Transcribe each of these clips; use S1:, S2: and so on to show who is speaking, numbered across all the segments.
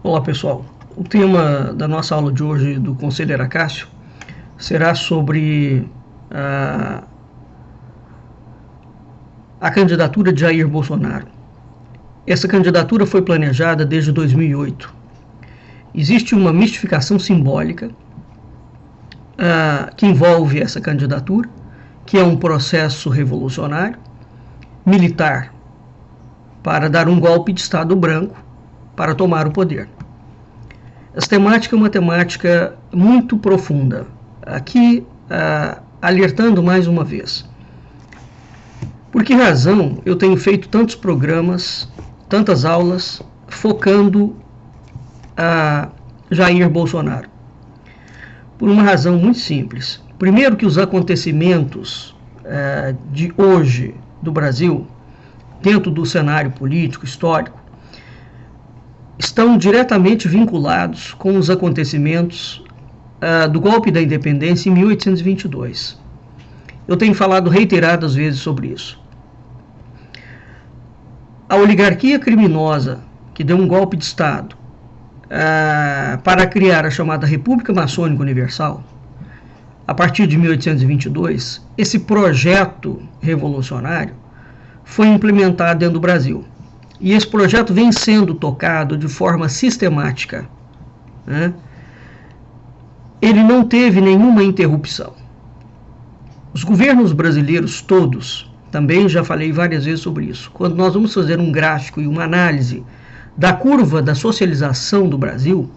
S1: Olá pessoal, o tema da nossa aula de hoje do conselheiro Acácio será sobre a candidatura de Jair Bolsonaro. Essa candidatura foi planejada desde 2008. Existe uma mistificação simbólica que envolve essa candidatura, que é um processo revolucionário, militar, para dar um golpe de Estado branco para tomar o poder. Essa temática é uma temática muito profunda. Aqui, alertando mais uma vez. Por que razão eu tenho feito tantos programas, tantas aulas, focando a Jair Bolsonaro? Por uma razão muito simples. Primeiro, que os acontecimentos de hoje do Brasil, dentro do cenário político, histórico, estão diretamente vinculados com os acontecimentos do golpe da independência em 1822. Eu tenho falado reiteradas vezes sobre isso. A oligarquia criminosa que deu um golpe de Estado para criar a chamada República Maçônica Universal, a partir de 1822, esse projeto revolucionário foi implementado dentro do Brasil. E esse projeto vem sendo tocado de forma sistemática, né? Ele não teve nenhuma interrupção. Os governos brasileiros todos, também já falei várias vezes sobre isso, quando nós vamos fazer um gráfico e uma análise da curva da socialização do Brasil,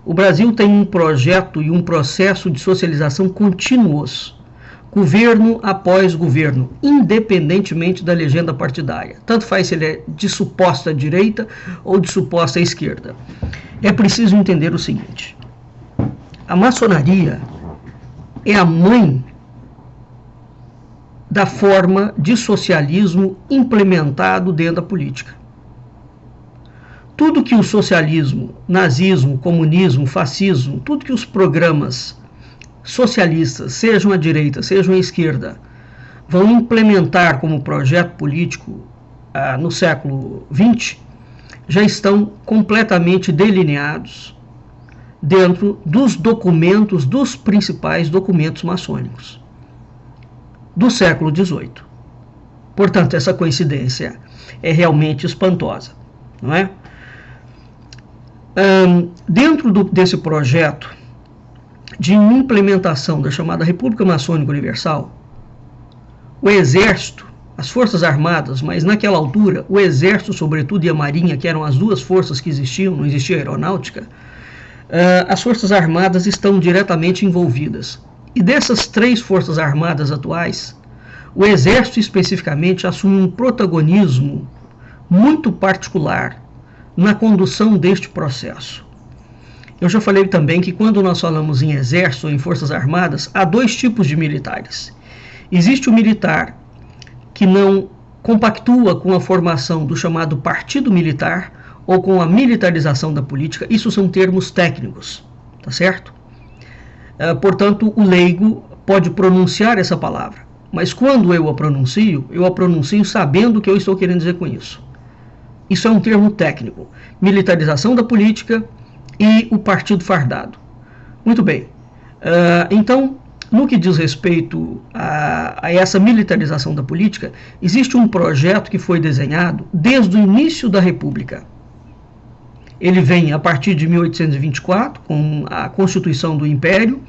S1: o Brasil tem um projeto e um processo de socialização contínuos, governo após governo, independentemente da legenda partidária. Tanto faz se ele é de suposta direita ou de suposta esquerda. É preciso entender o seguinte: a maçonaria é a mãe da forma de socialismo implementado dentro da política. Tudo que o socialismo, nazismo, comunismo, fascismo, tudo que os programas socialistas, sejam à direita, sejam à esquerda, vão implementar como projeto político no século XX, já estão completamente delineados dentro dos documentos, dos principais documentos maçônicos do século XVIII. Portanto, essa coincidência é realmente espantosa, não é? Dentro desse projeto de implementação da chamada República Maçônica Universal, o Exército, as Forças Armadas, mas naquela altura o Exército, sobretudo, e a Marinha, que eram as duas forças que existiam, não existia aeronáutica, as Forças Armadas estão diretamente envolvidas. E dessas três Forças Armadas atuais, o Exército especificamente assume um protagonismo muito particular na condução deste processo. Eu já falei também que quando nós falamos em exército ou em forças armadas, há dois tipos de militares. Existe o militar que não compactua com a formação do chamado partido militar ou com a militarização da política. Isso são termos técnicos, tá certo? Portanto, o leigo pode pronunciar essa palavra, mas quando eu a pronuncio sabendo o que eu estou querendo dizer com isso. Isso é um termo técnico. Militarização da política e o partido fardado. Muito bem. Então, no que diz respeito a essa militarização da política, existe um projeto que foi desenhado desde o início da República. Ele vem a partir de 1824, com a Constituição do Império,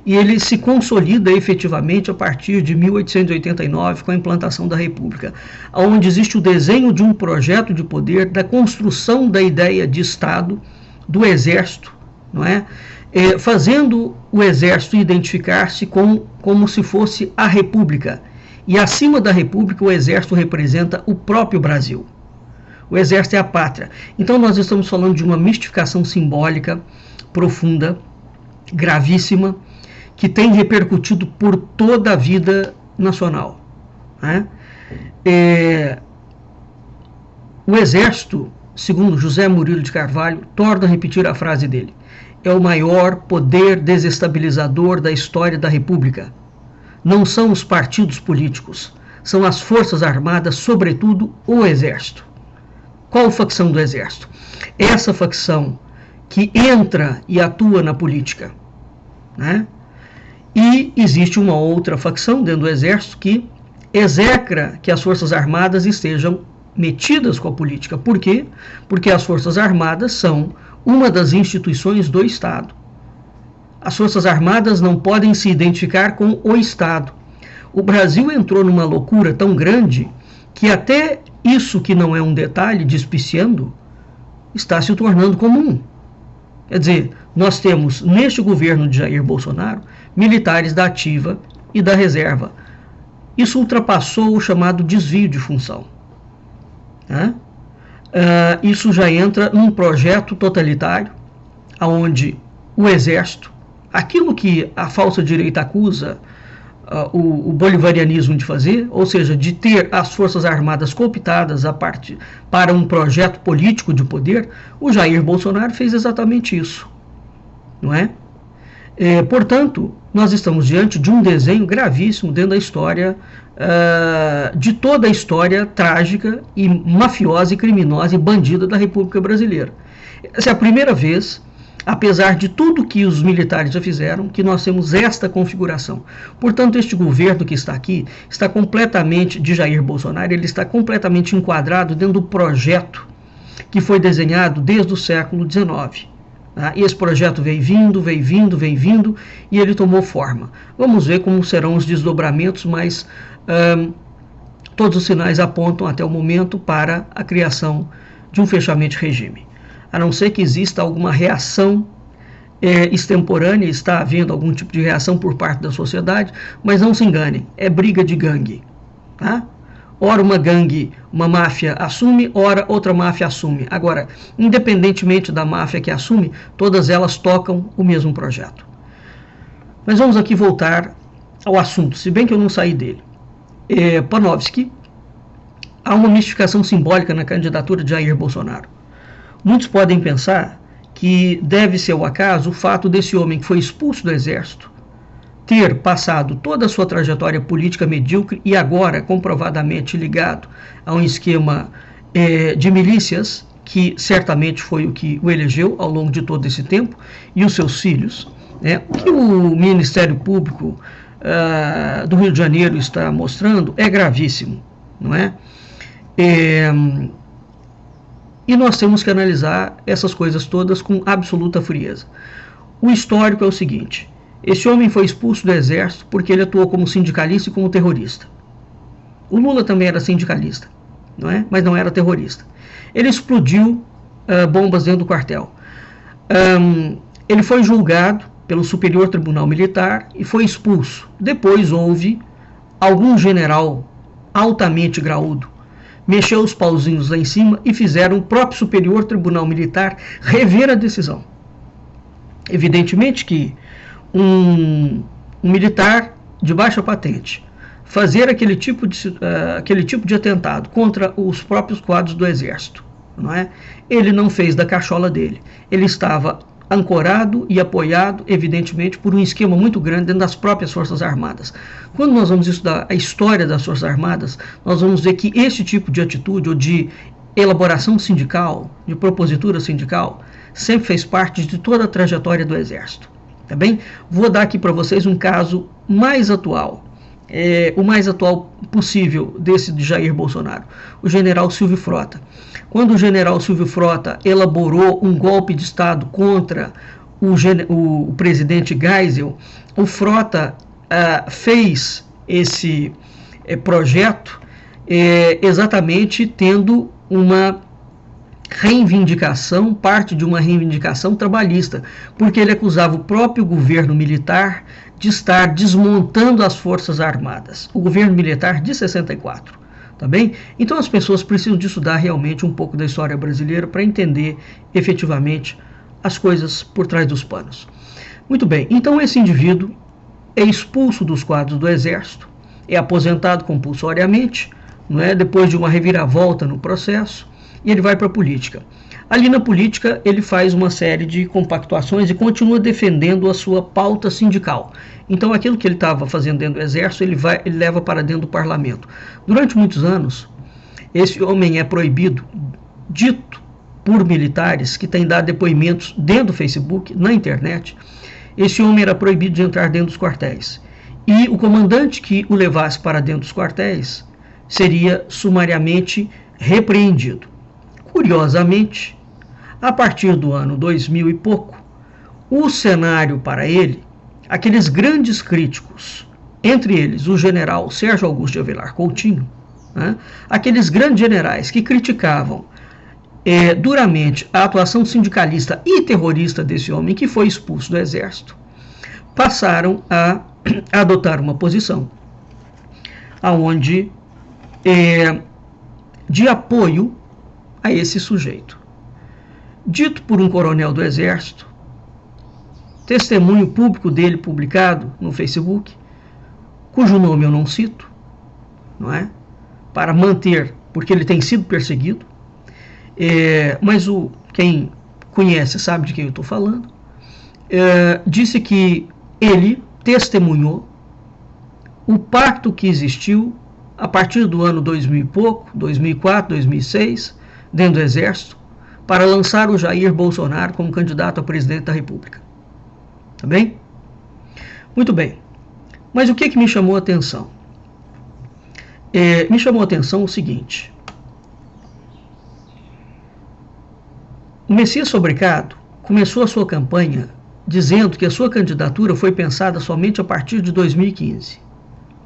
S1: e ele se consolida efetivamente a partir de 1889, com a implantação da República, onde existe o desenho de um projeto de poder, da construção da ideia de Estado, do Exército, não é? Fazendo o Exército identificar-se como se fosse a República. E acima da República, o Exército representa o próprio Brasil. O Exército é a pátria. Então nós estamos falando de uma mistificação simbólica profunda, gravíssima, que tem repercutido por toda a vida nacional, né? O Exército, segundo José Murilo de Carvalho, torna a repetir a frase dele: é o maior poder desestabilizador da história da República. Não são os partidos políticos, são as Forças Armadas, sobretudo o Exército. Qual facção do Exército? Essa facção que entra e atua na política, né? E existe uma outra facção dentro do Exército que execra que as Forças Armadas estejam metidas com a política. Por quê? Porque as Forças Armadas são uma das instituições do Estado. As Forças Armadas não podem se identificar com o Estado. O Brasil entrou numa loucura tão grande que até isso que não é um detalhe, despiciando, está se tornando comum. Quer dizer, nós temos neste governo de Jair Bolsonaro militares da ativa e da reserva. Isso ultrapassou o chamado desvio de função. Né? Isso já entra num projeto totalitário, onde o Exército, aquilo que a falsa direita acusa o bolivarianismo de fazer, ou seja, de ter as Forças Armadas cooptadas para um projeto político de poder, o Jair Bolsonaro fez exatamente isso, não é? Portanto, nós estamos diante de um desenho gravíssimo dentro da história, de toda a história trágica e mafiosa e criminosa e bandida da República Brasileira. Essa é a primeira vez, apesar de tudo que os militares já fizeram, que nós temos esta configuração. Portanto, este governo que está aqui está completamente, de Jair Bolsonaro, ele está completamente enquadrado dentro do projeto que foi desenhado desde o século XIX. E esse projeto vem vindo, e ele tomou forma. Vamos ver como serão os desdobramentos, mas todos os sinais apontam até o momento para a criação de um fechamento de regime. A não ser que exista alguma reação extemporânea, está havendo algum tipo de reação por parte da sociedade, mas não se enganem, é briga de gangue. Tá? Ora uma gangue, uma máfia assume, ora outra máfia assume. Agora, independentemente da máfia que assume, todas elas tocam o mesmo projeto. Mas vamos aqui voltar ao assunto, se bem que eu não saí dele. Panofsky, há uma mistificação simbólica na candidatura de Jair Bolsonaro. Muitos podem pensar que deve ser o acaso o fato desse homem que foi expulso do Exército ter passado toda a sua trajetória política medíocre e agora comprovadamente ligado a um esquema de milícias, que certamente foi o que o elegeu ao longo de todo esse tempo, e os seus filhos. O que o Ministério Público do Rio de Janeiro está mostrando é gravíssimo, não é? E nós temos que analisar essas coisas todas com absoluta frieza. O histórico é o seguinte: esse homem foi expulso do Exército porque ele atuou como sindicalista e como terrorista. O Lula também era sindicalista, não é? Mas não era terrorista. Ele explodiu bombas dentro do quartel. Ele foi julgado pelo Superior Tribunal Militar e foi expulso. Depois houve algum general altamente graúdo mexeu os pauzinhos lá em cima e fizeram o próprio Superior Tribunal Militar rever a decisão. Evidentemente que um militar de baixa patente fazer aquele tipo de atentado contra os próprios quadros do Exército, não é? Ele não fez da cachola dele. Ele estava ancorado e apoiado, evidentemente, por um esquema muito grande dentro das próprias Forças Armadas. Quando nós vamos estudar a história das Forças Armadas, nós vamos ver que esse tipo de atitude, ou de elaboração sindical, de propositura sindical, sempre fez parte de toda a trajetória do Exército. Tá bem? Vou dar aqui para vocês um caso mais atual, o mais atual possível desse de Jair Bolsonaro, o general Silvio Frota. Quando o general Silvio Frota elaborou um golpe de Estado contra o presidente Geisel, o Frota fez esse projeto exatamente tendo uma reivindicação, parte de uma reivindicação trabalhista, porque ele acusava o próprio governo militar de estar desmontando as Forças Armadas, o governo militar de 64. Tá bem? Então as pessoas precisam de estudar realmente um pouco da história brasileira para entender efetivamente as coisas por trás dos panos. Muito bem, então esse indivíduo é expulso dos quadros do Exército, é aposentado compulsoriamente, não é? Depois de uma reviravolta no processo, e ele vai para a política. Ali na política ele faz uma série de compactuações e continua defendendo a sua pauta sindical. Então aquilo que ele estava fazendo dentro do Exército, ele leva para dentro do parlamento. Durante muitos anos, esse homem é proibido, dito por militares que têm dado depoimentos dentro do Facebook, na internet. Esse homem era proibido de entrar dentro dos quartéis. E o comandante que o levasse para dentro dos quartéis seria sumariamente repreendido. Curiosamente, a partir do ano 2000 e pouco, o cenário para ele, aqueles grandes críticos, entre eles o general Sérgio Augusto de Avelar Coutinho, né, aqueles grandes generais que criticavam duramente a atuação sindicalista e terrorista desse homem que foi expulso do exército, passaram a adotar uma posição aonde de apoio a esse sujeito. Dito por um coronel do exército, testemunho público dele publicado no Facebook, cujo nome eu não cito, não é? Para manter, porque ele tem sido perseguido, mas quem conhece sabe de quem eu estou falando, disse que ele testemunhou o pacto que existiu a partir do ano 2000 e pouco, 2004, 2006, dentro do Exército, para lançar o Jair Bolsonaro como candidato a presidente da República. Tá bem? Muito bem. Mas o que me chamou a atenção? Me chamou a atenção o seguinte. O Messias Sobrecado começou a sua campanha dizendo que a sua candidatura foi pensada somente a partir de 2015.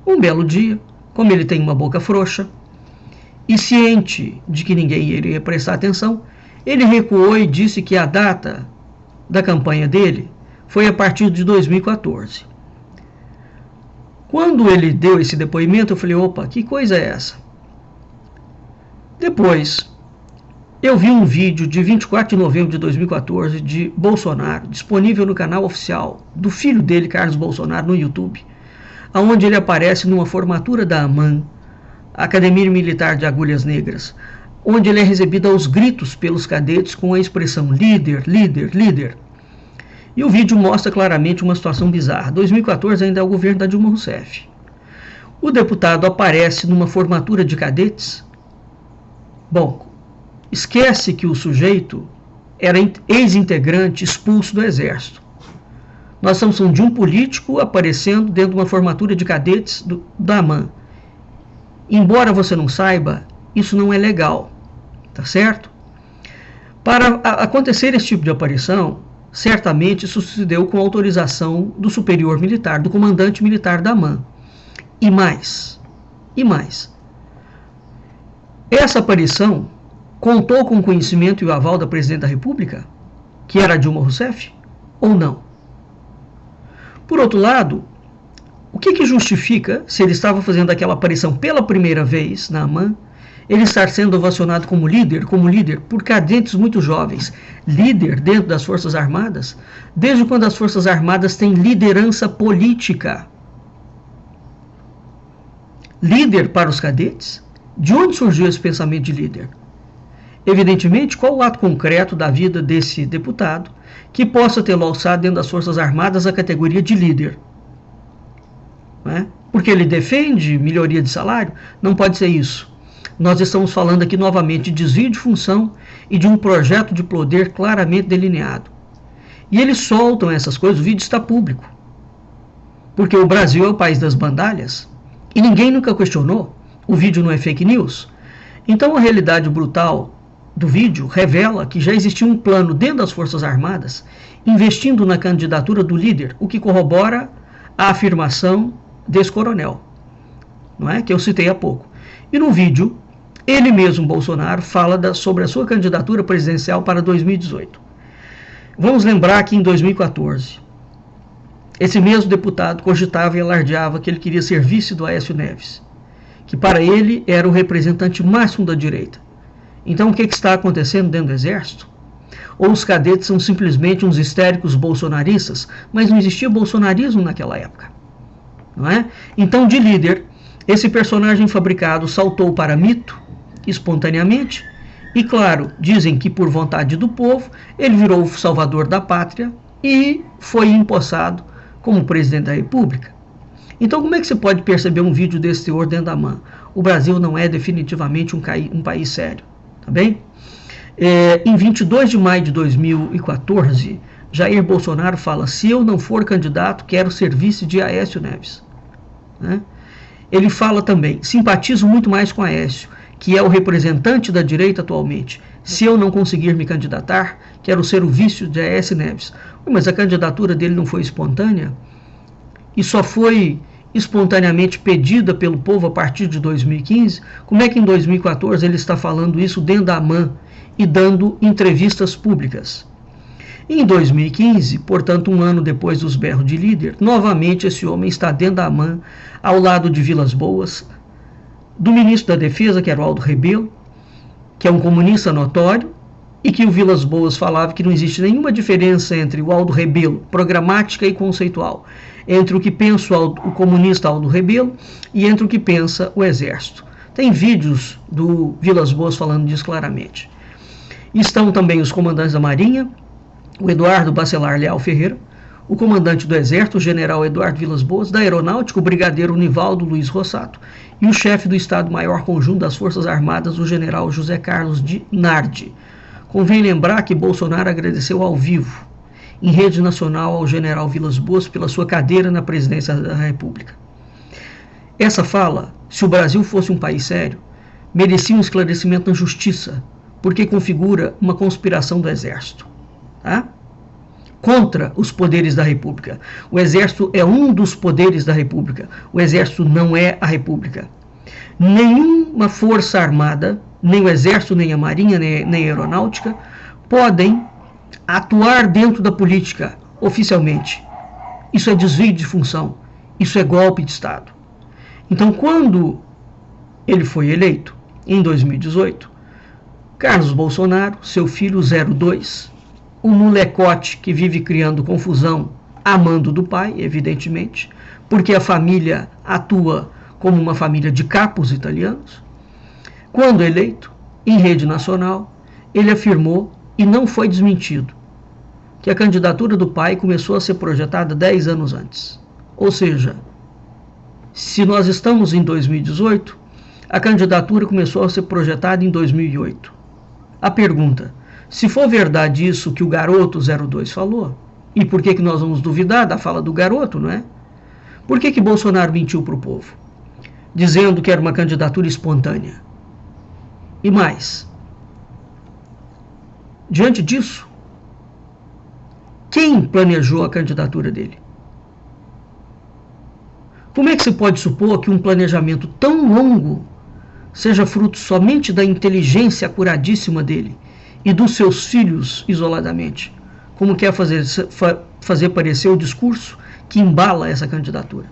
S1: Um belo dia, como ele tem uma boca frouxa, e ciente de que ninguém iria prestar atenção, ele recuou e disse que a data da campanha dele foi a partir de 2014. Quando ele deu esse depoimento, eu falei, opa, que coisa é essa? Depois, eu vi um vídeo de 24 de novembro de 2014 de Bolsonaro, disponível no canal oficial do filho dele, Carlos Bolsonaro, no YouTube, onde ele aparece numa formatura da AMAN, Academia Militar de Agulhas Negras, onde ele é recebido aos gritos pelos cadetes com a expressão líder, líder, líder. E o vídeo mostra claramente uma situação bizarra. 2014 ainda é o governo da Dilma Rousseff. O deputado aparece numa formatura de cadetes. Bom, esquece que o sujeito era ex-integrante expulso do Exército. Nós estamos falando de um político aparecendo dentro de uma formatura de cadetes da AMAN. Embora você não saiba, isso não é legal, tá certo? Para acontecer esse tipo de aparição, certamente isso se deu com autorização do superior militar, do comandante militar da AMAN. E mais, essa aparição contou com o conhecimento e o aval da presidente da República, que era Dilma Rousseff, ou não? Por outro lado, o que justifica, se ele estava fazendo aquela aparição pela primeira vez na AMAN, ele estar sendo ovacionado como líder por cadetes muito jovens, líder dentro das Forças Armadas, desde quando as Forças Armadas têm liderança política? Líder para os cadetes? De onde surgiu esse pensamento de líder? Evidentemente, qual o ato concreto da vida desse deputado que possa tê-lo alçado dentro das Forças Armadas a categoria de líder? Não é? Porque ele defende melhoria de salário? Não pode ser isso. Nós estamos falando aqui novamente de desvio de função e de um projeto de poder claramente delineado. E eles soltam essas coisas, o vídeo está público. Porque o Brasil é o país das bandalhas e ninguém nunca questionou. O vídeo não é fake news. Então a realidade brutal do vídeo revela que já existia um plano dentro das Forças Armadas investindo na candidatura do líder, o que corrobora a afirmação desse coronel, não é? Que eu citei há pouco. E no vídeo, ele mesmo, Bolsonaro, fala sobre a sua candidatura presidencial para 2018. Vamos lembrar que em 2014, esse mesmo deputado cogitava e alardeava que ele queria ser vice do Aécio Neves, que para ele era o representante máximo da direita. Então o que está acontecendo dentro do Exército? Ou os cadetes são simplesmente uns histéricos bolsonaristas, mas não existia bolsonarismo naquela época, não é? Então, de líder, esse personagem fabricado saltou para mito espontaneamente e, claro, dizem que por vontade do povo, ele virou o salvador da pátria e foi empossado como presidente da República. Então, como é que você pode perceber um vídeo desse teor dentro da AMAN? O Brasil não é definitivamente um país sério, tá bem? Em 22 de maio de 2014, Jair Bolsonaro fala: se eu não for candidato, quero ser vice de Aécio Neves. Né? Ele fala também: simpatizo muito mais com Aécio, que é o representante da direita atualmente. Se eu não conseguir me candidatar, quero ser o vice de Aécio Neves. Mas a candidatura dele não foi espontânea? E só foi espontaneamente pedida pelo povo a partir de 2015? Como é que em 2014 ele está falando isso dentro da AMAN e dando entrevistas públicas? Em 2015, portanto um ano depois dos berros de líder, novamente esse homem está dentro da AMAN, ao lado de Vilas Boas, do ministro da Defesa, que era o Aldo Rebelo, que é um comunista notório, e que o Vilas Boas falava que não existe nenhuma diferença entre o Aldo Rebelo, programática e conceitual, entre o que pensa o comunista Aldo Rebelo e entre o que pensa o Exército. Tem vídeos do Vilas Boas falando disso claramente. Estão também os comandantes da Marinha, o Eduardo Bacelar Leal Ferreira, o comandante do Exército, o general Eduardo Vilas Boas, da Aeronáutica, o brigadeiro Nivaldo Luiz Rossato, e o chefe do Estado-Maior Conjunto das Forças Armadas, o general José Carlos de Nardi. Convém lembrar que Bolsonaro agradeceu ao vivo, em rede nacional, ao general Vilas Boas pela sua cadeira na presidência da República. Essa fala, se o Brasil fosse um país sério, merecia um esclarecimento na justiça, porque configura uma conspiração do Exército, tá? Contra os poderes da República. O Exército é um dos poderes da República. O Exército não é a República. Nenhuma força armada, nem o Exército, nem a Marinha, nem a Aeronáutica, podem atuar dentro da política oficialmente. Isso é desvio de função. Isso é golpe de Estado. Então, quando ele foi eleito, em 2018, Carlos Bolsonaro, seu filho 02, um molecote que vive criando confusão a mando do pai, evidentemente, porque a família atua como uma família de capos italianos. Quando eleito, em rede nacional, ele afirmou, e não foi desmentido, que a candidatura do pai começou a ser projetada 10 anos antes. Ou seja, se nós estamos em 2018, a candidatura começou a ser projetada em 2008. A pergunta: se for verdade isso que o garoto 02 falou, e por que nós vamos duvidar da fala do garoto, não é? Por que Bolsonaro mentiu para o povo? Dizendo que era uma candidatura espontânea. E mais, diante disso, quem planejou a candidatura dele? Como é que se pode supor que um planejamento tão longo seja fruto somente da inteligência acuradíssima dele e dos seus filhos isoladamente, como quer fazer parecer o discurso que embala essa candidatura?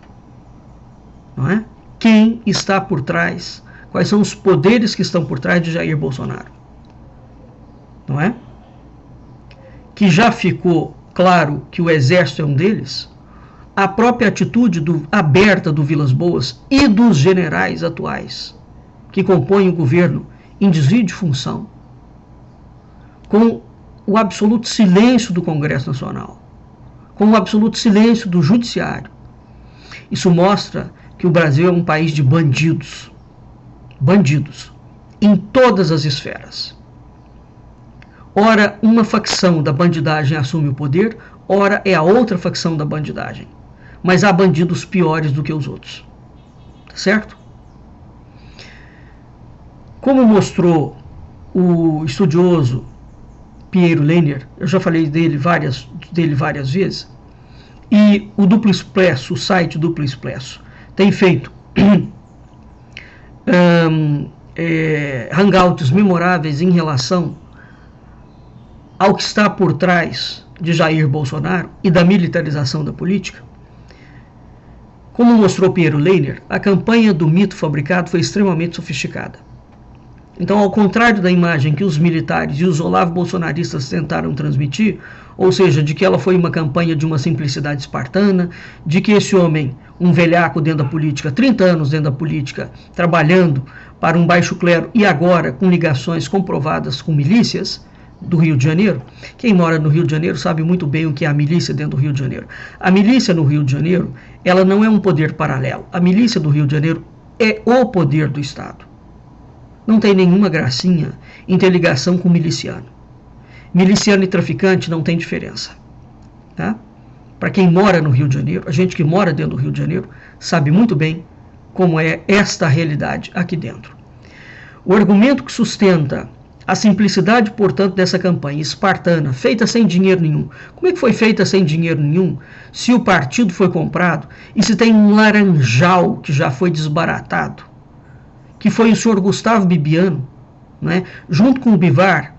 S1: Não é? Quem está por trás? Quais são os poderes que estão por trás de Jair Bolsonaro? Não é? Que já ficou claro que o Exército é um deles. A própria atitude aberta do Vilas Boas e dos generais atuais que compõem o governo em desvio de função, com o absoluto silêncio do Congresso Nacional, com o absoluto silêncio do Judiciário. Isso mostra que o Brasil é um país de bandidos. Bandidos, em todas as esferas. Ora, uma facção da bandidagem assume o poder, ora é a outra facção da bandidagem. Mas há bandidos piores do que os outros. Certo? Como mostrou o estudioso Piero Leiner, eu já falei dele várias vezes, e o Duplo Expresso, o site Duplo Expresso, tem feito hangouts memoráveis em relação ao que está por trás de Jair Bolsonaro e da militarização da política. Como mostrou Piero Leiner, a campanha do mito fabricado foi extremamente sofisticada. Então, ao contrário da imagem que os militares e os olavo-bolsonaristas tentaram transmitir, ou seja, de que ela foi uma campanha de uma simplicidade espartana, de que esse homem, um velhaco dentro da política, 30 anos dentro da política, trabalhando para um baixo clero e agora com ligações comprovadas com milícias do Rio de Janeiro. Quem mora no Rio de Janeiro sabe muito bem o que é a milícia dentro do Rio de Janeiro. A milícia no Rio de Janeiro, ela não é um poder paralelo. A milícia do Rio de Janeiro é o poder do Estado. não tem nenhuma gracinha em ter ligação com miliciano. Miliciano e traficante não tem diferença. Tá? Para quem mora no Rio de Janeiro, a gente que mora dentro do Rio de Janeiro, sabe muito bem como é esta realidade aqui dentro. O argumento que sustenta a simplicidade, portanto, dessa campanha espartana, feita sem dinheiro nenhum. Como é que foi feita sem dinheiro nenhum, se o partido foi comprado e se tem um laranjal que já foi desbaratado, que foi o senhor Gustavo Bibiano, né, junto com o Bivar,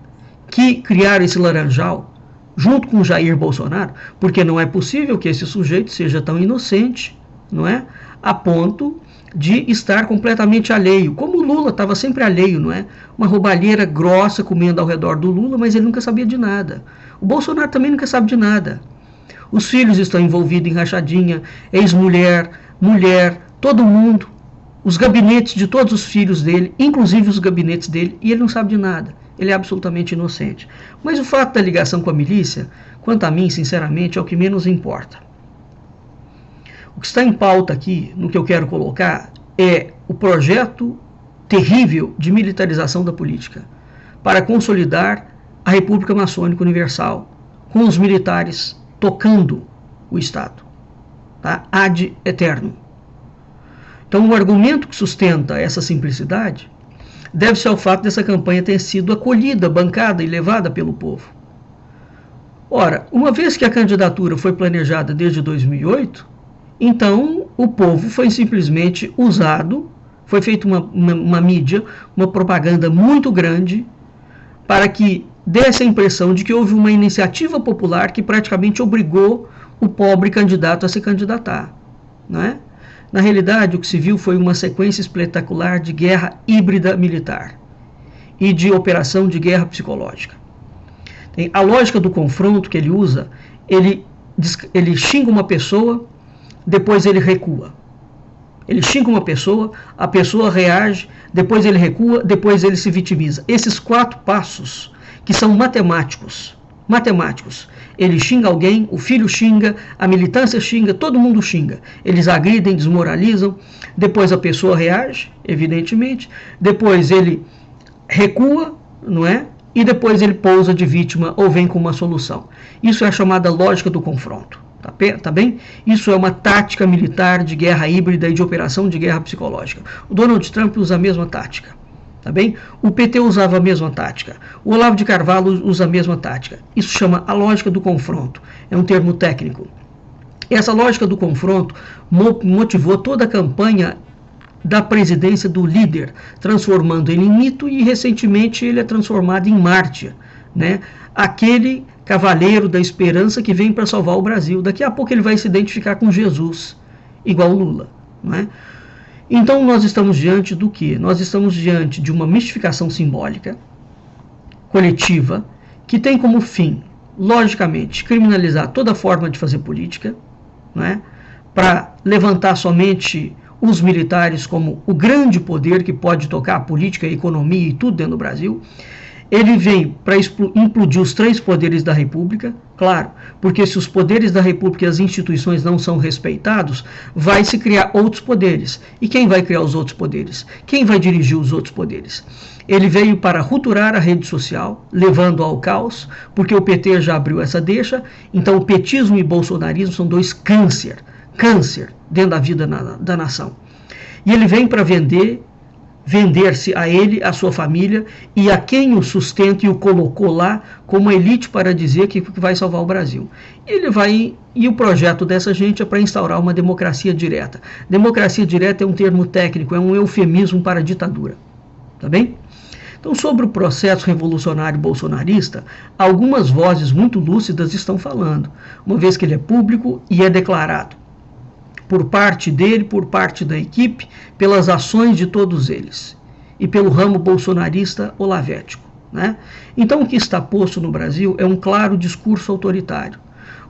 S1: que criaram esse laranjal, junto com o Jair Bolsonaro, porque não é possível que esse sujeito seja tão inocente, não é, a ponto de estar completamente alheio, como o Lula estava sempre alheio, não é? Uma roubalheira grossa comendo ao redor do Lula, mas ele nunca sabia de nada. O Bolsonaro também nunca sabe de nada. Os filhos estão envolvidos em rachadinha, ex-mulher, mulher, todo mundo, os gabinetes de todos os filhos dele, inclusive os gabinetes dele, e ele não sabe de nada. Ele é absolutamente inocente. Mas o fato da ligação com a milícia, quanto a mim, sinceramente, é o que menos importa. O que está em pauta aqui, no que eu quero colocar, é o projeto terrível de militarização da política para consolidar a República Maçônica Universal, com os militares tocando o Estado, tá? Ad eternum. Então, o argumento que sustenta essa simplicidade deve-se ao fato dessa campanha ter sido acolhida, bancada e levada pelo povo. Ora, uma vez que a candidatura foi planejada desde 2008, então o povo foi simplesmente usado, foi feita uma mídia, uma propaganda muito grande para que desse a impressão de que houve uma iniciativa popular que praticamente obrigou o pobre candidato a se candidatar, não é? Na realidade, o que se viu foi uma sequência espetacular de guerra híbrida militar e de operação de guerra psicológica. A lógica do confronto que ele usa, ele xinga uma pessoa, depois ele recua. Ele xinga uma pessoa, a pessoa reage, depois ele recua, depois ele se vitimiza. Esses 4 passos, que são matemáticos, ele xinga alguém, o filho xinga, a militância xinga, todo mundo xinga. Eles agridem, desmoralizam, depois a pessoa reage, evidentemente, depois ele recua, não é? E depois ele pousa de vítima ou vem com uma solução. Isso é a chamada lógica do confronto. Tá bem? Isso é uma tática militar de guerra híbrida e de operação de guerra psicológica. O Donald Trump usa a mesma tática. Tá bem? O PT usava a mesma tática. O Olavo de Carvalho usa a mesma tática. Isso chama a lógica do confronto. É um termo técnico. Essa lógica do confronto motivou toda a campanha da presidência do líder, transformando ele em mito, e recentemente ele é transformado em mártir, né? Aquele cavaleiro da esperança que vem para salvar o Brasil. Daqui a pouco ele vai se identificar com Jesus, igual o Lula, não é? Então nós estamos diante do quê? Nós estamos diante de uma mistificação simbólica, coletiva, que tem como fim, logicamente, criminalizar toda forma de fazer política, não é? Para levantar somente os militares como o grande poder que pode tocar a política, a economia e tudo dentro do Brasil. Ele vem para implodir os 3 poderes da República, claro, porque se os poderes da República e as instituições não são respeitados, vai se criar outros poderes. E quem vai criar os outros poderes? Quem vai dirigir os outros poderes? Ele veio para rupturar a rede social, levando ao caos, porque o PT já abriu essa deixa. Então o petismo e o bolsonarismo são 2 câncer dentro da vida da nação. E ele vem para vender-se a ele, a sua família e a quem o sustenta e o colocou lá como a elite para dizer que vai salvar o Brasil. E o projeto dessa gente é para instaurar uma democracia direta. Democracia direta é um termo técnico, é um eufemismo para a ditadura. Tá bem? Então, sobre o processo revolucionário bolsonarista, algumas vozes muito lúcidas estão falando, uma vez que ele é público e é declarado por parte dele, por parte da equipe, pelas ações de todos eles, e pelo ramo bolsonarista olavético, né? Então, o que está posto no Brasil é um claro discurso autoritário,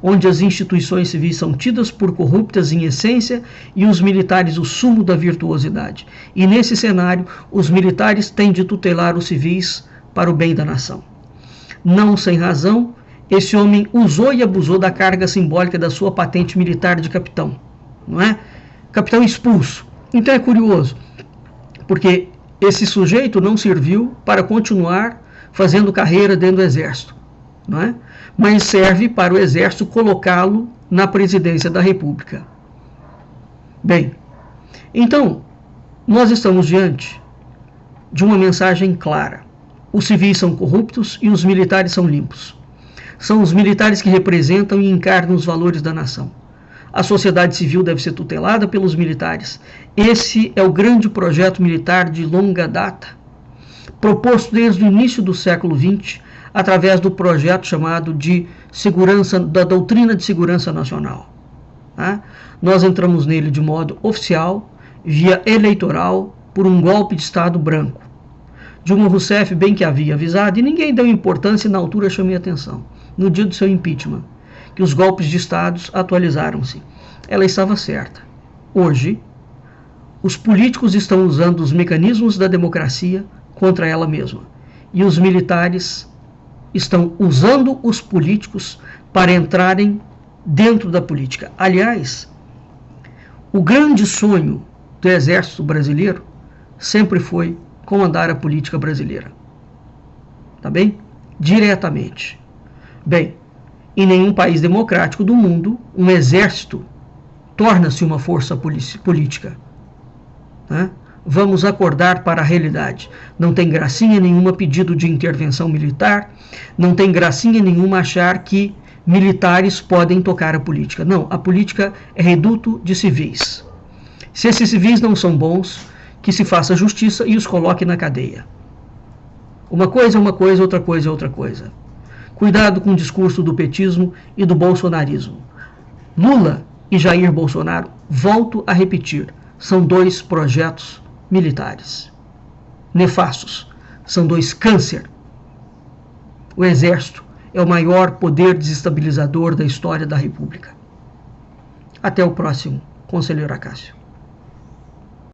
S1: onde as instituições civis são tidas por corruptas em essência e os militares o sumo da virtuosidade. E nesse cenário, os militares têm de tutelar os civis para o bem da nação. Não sem razão, esse homem usou e abusou da carga simbólica da sua patente militar de capitão, não é? Capitão expulso. Então é curioso, porque esse sujeito não serviu para continuar fazendo carreira dentro do Exército, não é? Mas serve para o Exército colocá-lo na presidência da República. Bem, então, nós estamos diante de uma mensagem clara. Os civis são corruptos e os militares são limpos. São os militares que representam e encarnam os valores da nação. A sociedade civil deve ser tutelada pelos militares. Esse é o grande projeto militar de longa data, proposto desde o início do século XX, através do projeto chamado de da Doutrina de Segurança Nacional. Tá? Nós entramos nele de modo oficial, via eleitoral, por um golpe de Estado branco. Dilma Rousseff bem que havia avisado, e ninguém deu importância e na altura chamei atenção, no dia do seu impeachment, que os golpes de Estados atualizaram-se. Ela estava certa. Hoje, os políticos estão usando os mecanismos da democracia contra ela mesma. E os militares estão usando os políticos para entrarem dentro da política. Aliás, o grande sonho do Exército brasileiro sempre foi comandar a política brasileira. Tá bem? Diretamente. Bem, em nenhum país democrático do mundo, um exército torna-se uma força política. Né? Vamos acordar para a realidade. Não tem gracinha nenhuma pedido de intervenção militar, não tem gracinha nenhuma achar que militares podem tocar a política. Não, a política é reduto de civis. Se esses civis não são bons, que se faça justiça e os coloque na cadeia. Uma coisa é uma coisa, outra coisa é outra coisa. Cuidado com o discurso do petismo e do bolsonarismo. Lula e Jair Bolsonaro, volto a repetir, são dois projetos militares nefastos, são dois câncer. O Exército é o maior poder desestabilizador da história da República. Até o próximo, Conselheiro Acácio.